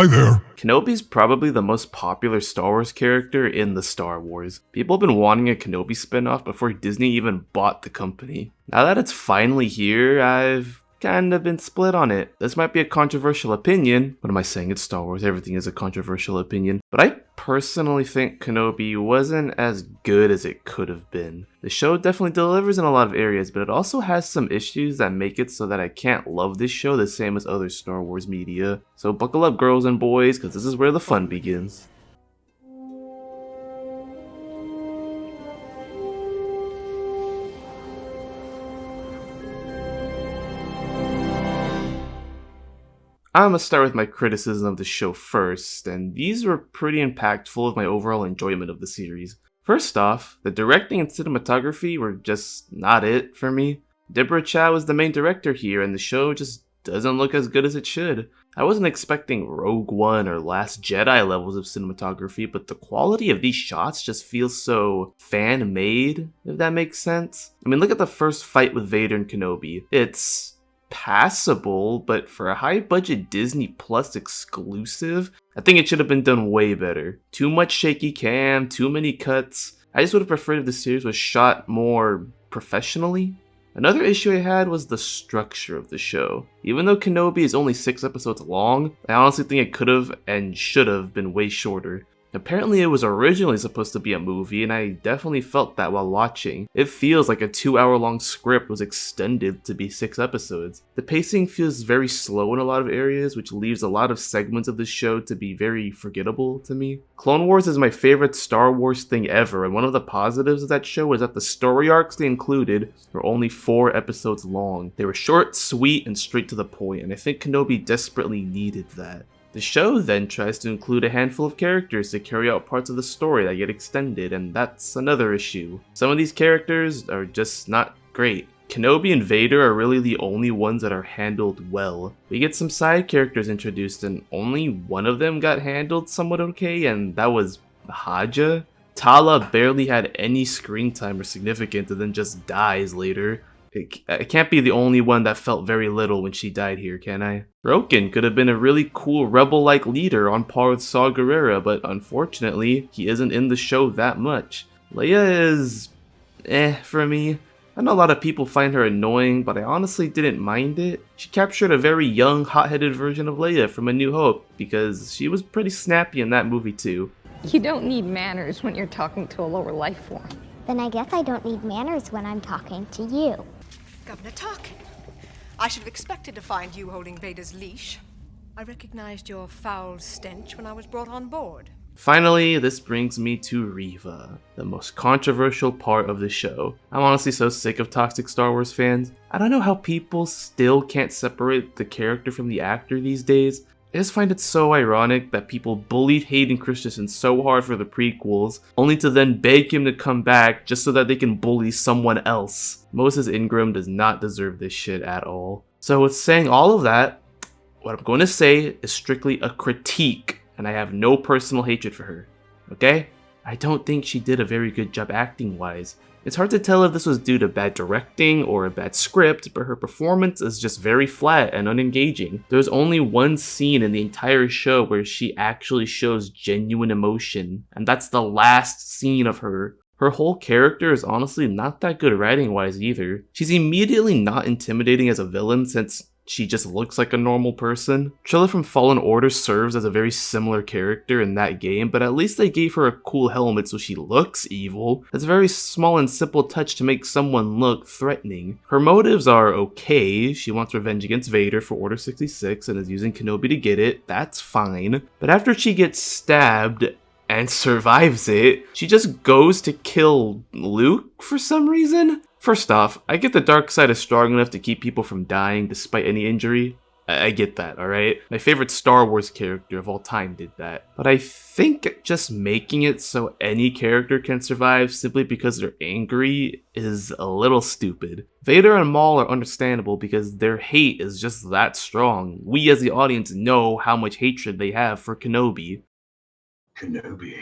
Hi there. Kenobi's probably the most popular Star Wars character in the Star Wars. People have been wanting a Kenobi spinoff before Disney even bought the company. Now that it's finally here, I've kind of been split on it. This might be a controversial opinion. What am I saying? It's Star Wars. Everything is a controversial opinion. But I personally think Kenobi wasn't as good as it could have been. The show definitely delivers in a lot of areas, but it also has some issues that make it so that I can't love this show the same as other Star Wars media. So buckle up, girls and boys, because this is where the fun begins. I'm gonna start with my criticism of the show first, and these were pretty impactful of my overall enjoyment of the series. First off, the directing and cinematography were just not it for me. Deborah Chow is the main director here, and the show just doesn't look as good as it should. I wasn't expecting Rogue One or Last Jedi levels of cinematography, but the quality of these shots just feels so fan-made, if that makes sense. I mean, look at the first fight with Vader and Kenobi. It's passable, but for a high-budget Disney Plus exclusive, I think it should have been done way better. Too much shaky cam, too many cuts. I just would have preferred if the series was shot more professionally. Another issue I had was the structure of the show. Even though Kenobi is only 6 episodes long, I honestly think it could have and should have been way shorter. Apparently it was originally supposed to be a movie, and I definitely felt that while watching. It feels like a 2-hour-long script was extended to be 6 episodes. The pacing feels very slow in a lot of areas, which leaves a lot of segments of the show to be very forgettable to me. Clone Wars is my favorite Star Wars thing ever, and one of the positives of that show is that the story arcs they included were only 4 episodes long. They were short, sweet, and straight to the point, and I think Kenobi desperately needed that. The show then tries to include a handful of characters to carry out parts of the story that get extended, and that's another issue. Some of these characters are just not great. Kenobi and Vader are really the only ones that are handled well. We get some side characters introduced, and only one of them got handled somewhat okay, and that was Haja. Tala barely had any screen time or significance and then just dies later. I can't be the only one that felt very little when she died here, can I? Roken could have been a really cool rebel-like leader on par with Saw Gerrera, but unfortunately, he isn't in the show that much. Leia is for me. I know a lot of people find her annoying, but I honestly didn't mind it. She captured a very young, hot-headed version of Leia from A New Hope, because she was pretty snappy in that movie too. You don't need manners when you're talking to a lower life form. Then I guess I don't need manners when I'm talking to you. Governor Tarkin, I should have expected to find you holding Vader's leash. I recognized your foul stench when I was brought on board. Finally, this brings me to Reva, the most controversial part of the show. I'm honestly so sick of toxic Star Wars fans. I don't know how people still can't separate the character from the actor these days. I just find it so ironic that people bullied Hayden Christensen so hard for the prequels, only to then beg him to come back just so that they can bully someone else. Moses Ingram does not deserve this shit at all. So with saying all of that, what I'm going to say is strictly a critique, and I have no personal hatred for her, okay? I don't think she did a very good job acting-wise. It's hard to tell if this was due to bad directing or a bad script, but her performance is just very flat and unengaging. There's only one scene in the entire show where she actually shows genuine emotion, and that's the last scene of her. Her whole character is honestly not that good writing-wise either. She's immediately not intimidating as a villain since she just looks like a normal person. Trilla from Fallen Order serves as a very similar character in that game, but at least they gave her a cool helmet so she looks evil. It's a very small and simple touch to make someone look threatening. Her motives are okay. She wants revenge against Vader for Order 66 and is using Kenobi to get it. That's fine. But after she gets stabbed and survives it, she just goes to kill Luke for some reason. First off, I get the dark side is strong enough to keep people from dying despite any injury. I get that, alright? My favorite Star Wars character of all time did that. But I think just making it so any character can survive simply because they're angry is a little stupid. Vader and Maul are understandable because their hate is just that strong. We as the audience know how much hatred they have for Kenobi. Kenobi.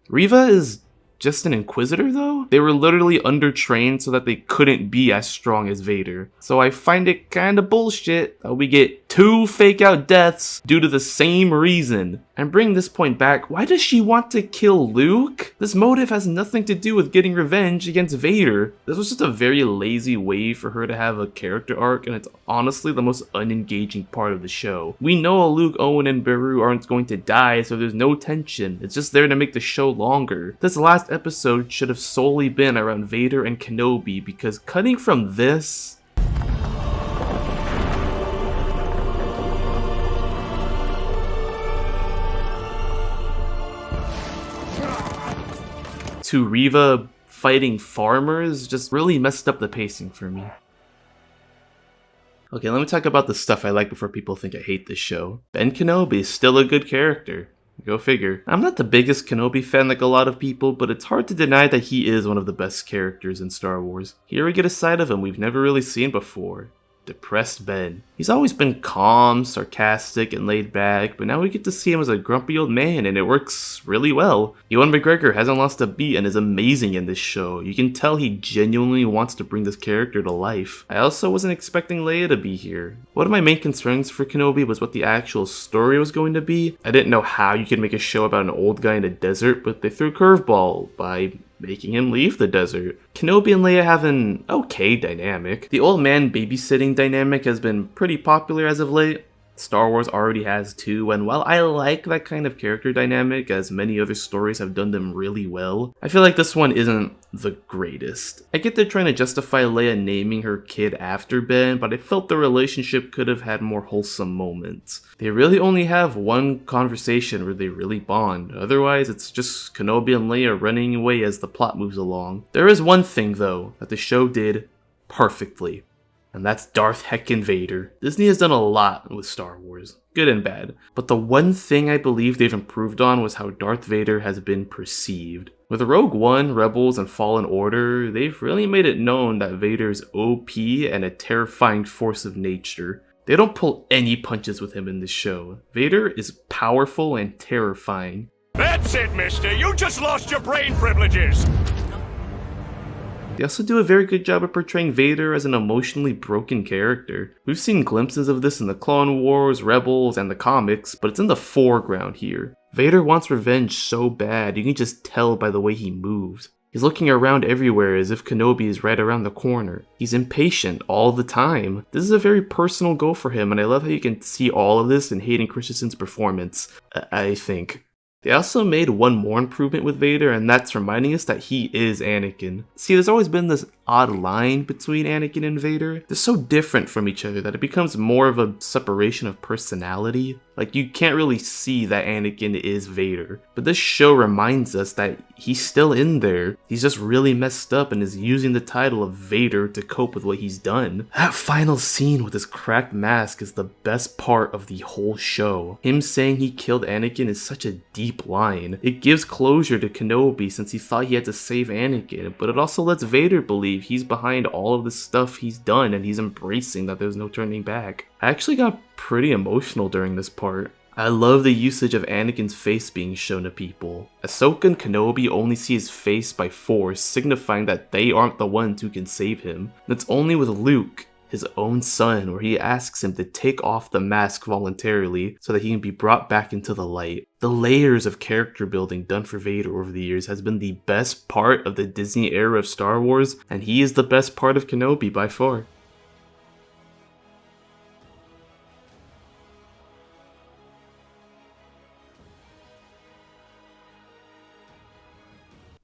Reva is just an Inquisitor though? They were literally undertrained so that they couldn't be as strong as Vader. So I find it kinda bullshit that we get 2 fake out deaths due to the same reason. And bring this point back, why does she want to kill Luke? This motive has nothing to do with getting revenge against Vader. This was just a very lazy way for her to have a character arc, and it's honestly the most unengaging part of the show. We know Luke, Owen, and Beru aren't going to die, so there's no tension. It's just there to make the show longer. This last episode should have solely been around Vader and Kenobi, because cutting from this to Reva fighting farmers just really messed up the pacing for me. Okay, let me talk about the stuff I like before people think I hate this show. Ben Kenobi is still a good character. Go figure. I'm not the biggest Kenobi fan like a lot of people, but it's hard to deny that he is one of the best characters in Star Wars. Here we get a side of him we've never really seen before. Depressed Ben. He's always been calm, sarcastic, and laid back, but now we get to see him as a grumpy old man, and it works really well. Ewan McGregor hasn't lost a beat and is amazing in this show. You can tell he genuinely wants to bring this character to life. I also wasn't expecting Leia to be here. One of my main concerns for Kenobi was what the actual story was going to be. I didn't know how you could make a show about an old guy in a desert, but they threw a curveball by making him leave the desert. Kenobi and Leia have an okay dynamic. The old man babysitting dynamic has been pretty popular as of late. Star Wars already has too, and while I like that kind of character dynamic, as many other stories have done them really well, I feel like this one isn't the greatest. I get they're trying to justify Leia naming her kid after Ben, but I felt the relationship could have had more wholesome moments. They really only have one conversation where they really bond, otherwise it's just Kenobi and Leia running away as the plot moves along. There is one thing though that the show did perfectly, and that's Darth Heckin' Vader. Disney has done a lot with Star Wars, good and bad, but the one thing I believe they've improved on was how Darth Vader has been perceived. With Rogue One, Rebels, and Fallen Order, they've really made it known that Vader's OP and a terrifying force of nature. They don't pull any punches with him in this show. Vader is powerful and terrifying. That's it, mister! You just lost your brain privileges! They also do a very good job of portraying Vader as an emotionally broken character. We've seen glimpses of this in the Clone Wars, Rebels, and the comics, but it's in the foreground here. Vader wants revenge so bad, you can just tell by the way he moves. He's looking around everywhere as if Kenobi is right around the corner. He's impatient all the time. This is a very personal goal for him, and I love how you can see all of this in Hayden Christensen's performance, I think. They also made one more improvement with Vader, and that's reminding us that he is Anakin. See, there's always been this odd line between Anakin and Vader. They're so different from each other that it becomes more of a separation of personality. Like, you can't really see that Anakin is Vader. But this show reminds us that he's still in there. He's just really messed up and is using the title of Vader to cope with what he's done. That final scene with his cracked mask is the best part of the whole show. Him saying he killed Anakin is such a deep line. It gives closure to Kenobi since he thought he had to save Anakin, but it also lets Vader believe he's behind all of the stuff he's done and he's embracing that there's no turning back. I actually got pretty emotional during this part. I love the usage of Anakin's face being shown to people. Ahsoka and Kenobi only see his face by force, signifying that they aren't the ones who can save him. And it's only with Luke, his own son, where he asks him to take off the mask voluntarily so that he can be brought back into the light. The layers of character building done for Vader over the years has been the best part of the Disney era of Star Wars, and he is the best part of Kenobi by far.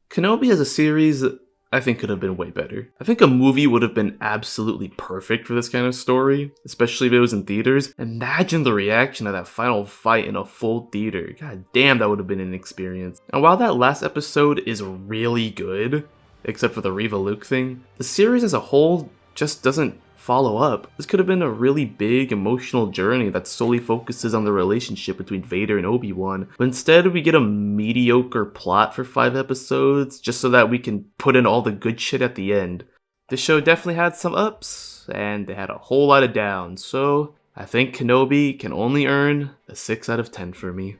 Kenobi as a series, I think could have been way better. I think a movie would have been absolutely perfect for this kind of story, especially if it was in theaters. Imagine the reaction of that final fight in a full theater. God damn, that would have been an experience. And while that last episode is really good, except for the Reva Luke thing, the series as a whole just doesn't follow up. This could have been a really big emotional journey that solely focuses on the relationship between Vader and Obi-Wan, but instead we get a mediocre plot for 5 episodes just so that we can put in all the good shit at the end. This show definitely had some ups, and they had a whole lot of downs, so I think Kenobi can only earn a 6 out of 10 for me.